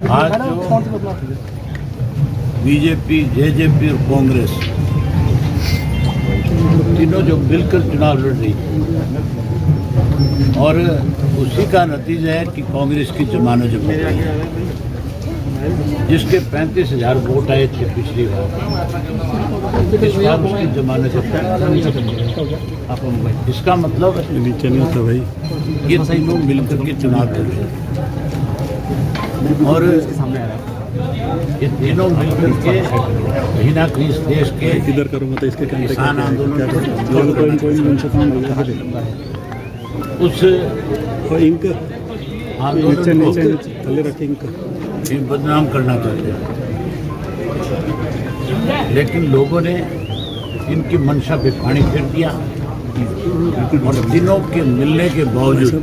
आज जो BJP, JJP और कांग्रेस तीनों जो मिलकर चुनाव लड़ रही और उसी का नतीजा है कि कांग्रेस की जमानत जब जिसके 35,000 वोट आए थे पिछली बार, इस बार उसकी जमानत इसका मतलब नीचे नहीं होता भाई, ये तीनों मिलकर के चुनाव लड़ रहे हैं और ये तीनों मिलकर के कहीं ना कहीं इस देश के इधर करूँगा तो इसके किसान आंदोलन उस आंदोलन को बदनाम करना चाहते हैं, लेकिन लोगों ने इनकी मंशा पे पानी फेर दिया और तीनों के मिलने के बावजूद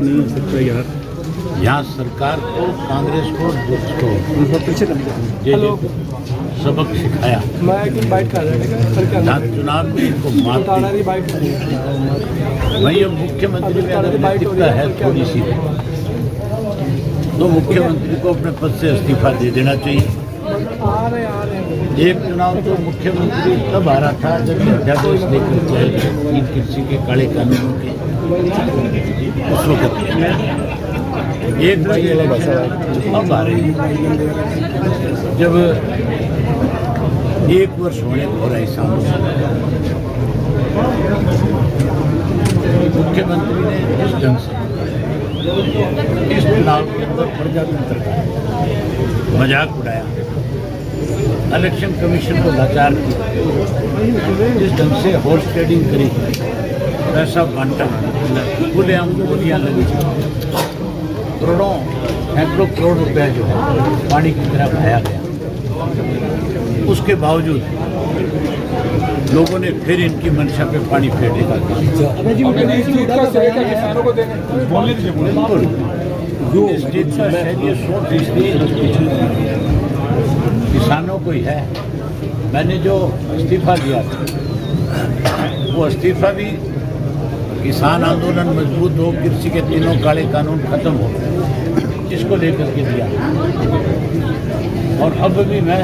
यहाँ सरकार को, कांग्रेस को, सबक सिखाया। चुनाव में इनको मात दी। वही अब मुख्यमंत्री में अगर नैतिकता है थोड़ी सी, तो मुख्यमंत्री को अपने पद से इस्तीफा दे देना चाहिए। एक चुनाव तो मुख्यमंत्री तब आ रहा था जब अध्यादेश लेकर तीन कृषि के काले कानूनों के उस वक्त एक भाई अब आ रही जब 1 वर्ष होने को रहा इस मुख्यमंत्री ने जिस ढंग से इस चुनाव के अंदर प्रजातंत्र का मजाक उड़ाया, इलेक्शन कमीशन को लाचार किया, जिस ढंग से हॉर्स ट्रेडिंग करी, पैसा बांटा, खुलेआम गोलियां लगी, करोड़ों सैकड़ों करोड़ रुपया जो है पानी की तरह बहाया गया। उसके बावजूद लोगों ने फिर इनकी मंशा पे पानी फेरने का किसानों को ही है। मैंने जो इस्तीफा दिया था वो इस्तीफा भी किसान आंदोलन मजबूत हो, कृषि के तीनों काले कानून खत्म हो, इसको लेकर के दिया। और अब भी मैं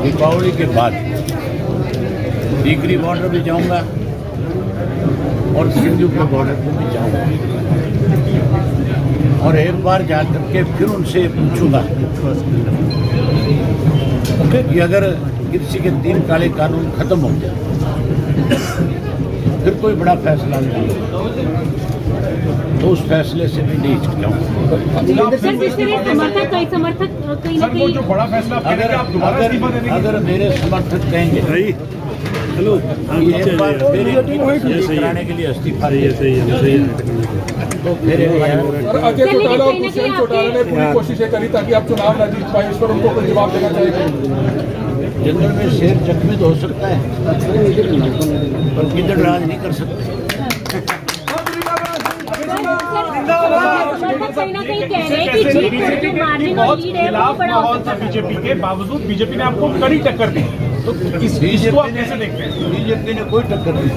दीपावली के बाद टीकरी बॉर्डर भी जाऊंगा और सिंधु के बॉर्डर पर भी जाऊंगा और एक बार जाकर के फिर उनसे पूछूंगा कि अगर कृषि के 3 काले कानून खत्म हो जाए फिर कोई बड़ा फैसला नहीं तो उस फैसले से भी नहीं हिचकिचाऊंगा। अगर मेरे समर्थक कहेंगे हेलो कराने के लिए इस्तीफा तो फिर पूरी कोशिशें करी ताकि आप चुनाव न जीत पाए, इस पर उनको कोई जवाब देना चाहिए। जंगल में शेर जख्मी तो हो सकता है पर गिद्दड़ राज नहीं कर सकते। बीजेपी के बावजूद बीजेपी ने आपको कड़ी टक्कर दी, तो इसको आप कैसे देखते हैं? बीजेपी ने कोई टक्कर नहीं,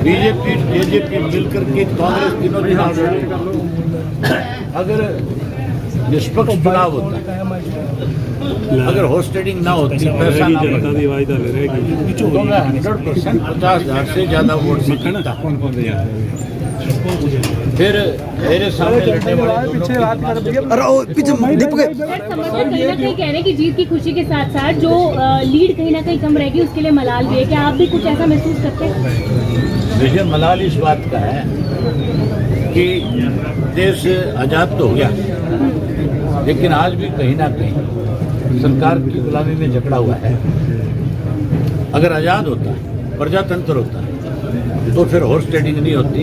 बीजेपी जेजेपी मिलकर के कांग्रेस तीनों चुनाव लड़ी। अगर निष्पक्ष चुनाव होता, अगर हॉर्स ट्रेडिंग ना होती, पैसा ना होता, तो मैं 100% 50,000 से ज्यादा वोट से जीतता। फिर मेरे सामने लड़ने वाले पीछे कहीं कह रहे हैं कि जीत की खुशी के साथ साथ जो लीड कहीं ना कहीं कम रहेगी उसके लिए मलाल भी है, क्या आप भी कुछ ऐसा महसूस करते हैं? मुझे मलाल इस बात का है कि देश आज़ाद तो हो गया, लेकिन आज भी कहीं ना कहीं सरकार की गुलामी में जकड़ा हुआ है। अगर आज़ाद होता, प्रजातंत्र होता, तो फिर हॉर्स ट्रेडिंग नहीं होती,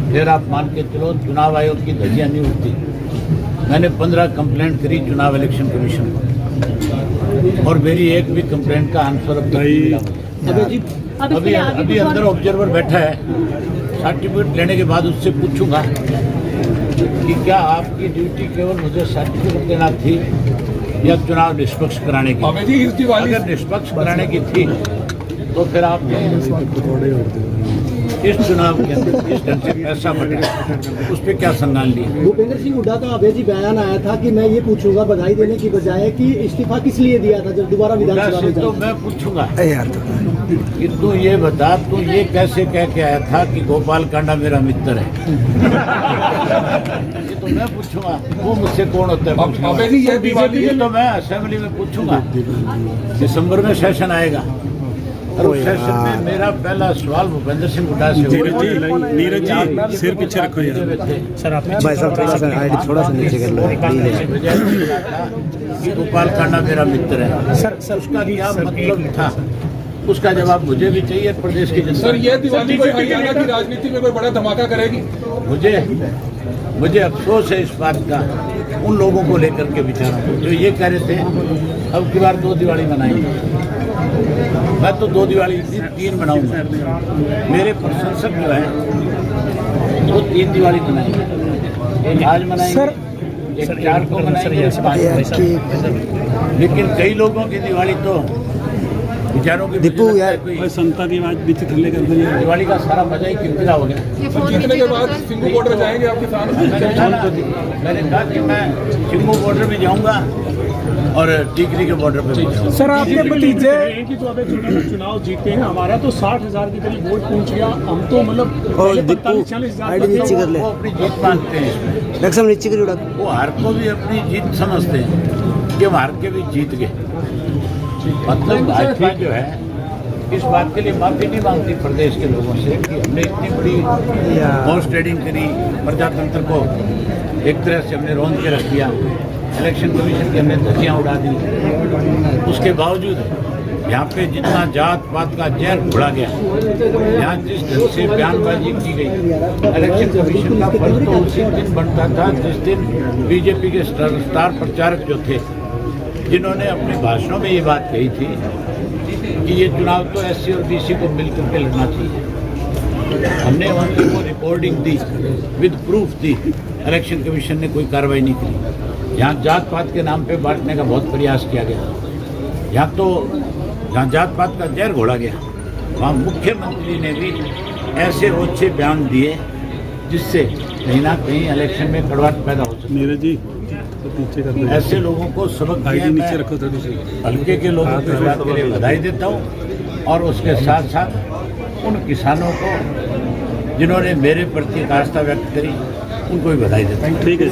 फिर आप मान के चलो चुनाव आयोग की धज्जियां नहीं उठती। मैंने 15 कंप्लेंट करी चुनाव इलेक्शन कमीशन को और मेरी एक भी कंप्लेंट का आंसर अब तक नहीं मिला। अभी अंदर ऑब्जर्वर बैठा है, सर्टिफिकेट लेने के बाद उससे पूछूंगा कि क्या आपकी ड्यूटी केवल मुझे सर्टिफिकेट देना थी या चुनाव निष्पक्ष कराने की? अगर निष्पक्ष कराने की थी तो फिर आप इस चुनाव के अंदर इस ढंग से पैसा बटा उस पर क्या संज्ञान लिया? भूपेंद्र सिंह हुड्डा का अभय जी बयान आया था कि मैं ये पूछूंगा बधाई देने की बजाय कि इस्तीफा किस लिए दिया था जब दोबारा विधानसभा में तो मैं पूछूंगा कि तू ये बता, तू ये कैसे कह के आया था कि गोपाल कांडा मेरा मित्र है? ये तो मैं पूछूंगा, वो मुझसे कौन होता है? अभय जी, ये बीजेपी ये तो मैं असेंबली में पूछूंगा। दिसंबर में सेशन आएगा और उस सेशन में मेरा पहला सवाल भूपेंद्र सिंह हुड्डा से होगा। नीरज जी सिर पीछे रखो यार। सर आप भाई साहब थोड़ा सा नीचे कर लो। कि गोपाल कांडा मेरा मित्र है, सर उसका क्या मतलब था? उसका जवाब मुझे भी चाहिए, प्रदेश की जनता। सर, ये दिवाली कोई हरियाणा की राजनीति में कोई बड़ा धमाका करेगी? मुझे अफसोस है इस बात का उन लोगों को लेकर के विचारा जो ये कह रहे थे अब की बार 2 दिवाली मनाएंगे। मैं तो 2 दिवाली 3 मनाऊंगा। मेरे प्रशंसक जो है वो 3 दिवाली मनाएंगे, एक आज मनाएंगे, एक 4 को मनाएंगे, एक 5 को। लेकिन कई लोगों की दिवाली तो विचारों की दीपू यार संता की आवाज बीच थल्ले कर दे। दिवाली का सारा मजा ही किरकिरा हो गया। जीतने के बाद सिंगू बॉर्डर जाएंगे आपके साथ? मैंने कहा कि मैं सिंगू बॉर्डर में जाऊंगा और टीकरी के बॉर्डर पे भी जाऊंगा। सर आपके भतीजे कि जो अभी चुनाव जीते हैं, हमारा तो 60,000 के करीब वोट पहुंच गया। हम तो मतलब और दीपू आईडी नीचे कर ले। वो अपनी जीत मानते हैं इसमें। रक्षम नीचे कर उड़ा। वो हार को भी अपनी जीत समझते हैं कि हम हार के भी जीत गए। मतलब भाजपा जो है इस बात के लिए माफी नहीं मांगती प्रदेश के लोगों से कि हमने इतनी बड़ी हॉर्स ट्रेडिंग करी, प्रजातंत्र को एक तरह से हमने रोंद के रख दिया, इलेक्शन कमीशन की हमने धज्जियां उड़ा दी। उसके बावजूद यहाँ पे जितना जात पात का जहर घोड़ा गया, यहाँ जिस ढंग से बयानबाजी की गई, इलेक्शन कमीशन का फर्ज तो उसी दिन बनता था जिस दिन बीजेपी के स्टार प्रचारक जो थे जिन्होंने अपने भाषणों में ये बात कही थी कि ये चुनाव तो एससी और बीसी को मिलकर के लड़ना चाहिए। हमने उनको recording the, with proof the, election commission ने कोई कार्रवाई नहीं की। यहाँ जात पात के नाम पे बांटने का बहुत प्रयास किया गया। यहाँ तो जहाँ जात पात का जहर घोड़ा गया, वहाँ मुख्यमंत्री ने भी ऐसे ओछे बयान दिए जिससे कहीं ना कहीं इलेक्शन में कड़वाहट पैदा हो सके। नीरज जी नीचे कर दो। ऐसे लोगों को सबक दिया। नीचे रखो थोड़ी सी। हल्के के लोगों को इस बात के लिए बधाई देता हूँ और उसके साथ साथ उन किसानों को जिन्होंने मेरे प्रति आस्था व्यक्त करी उनको भी बधाई देता हूँ। ठीक है।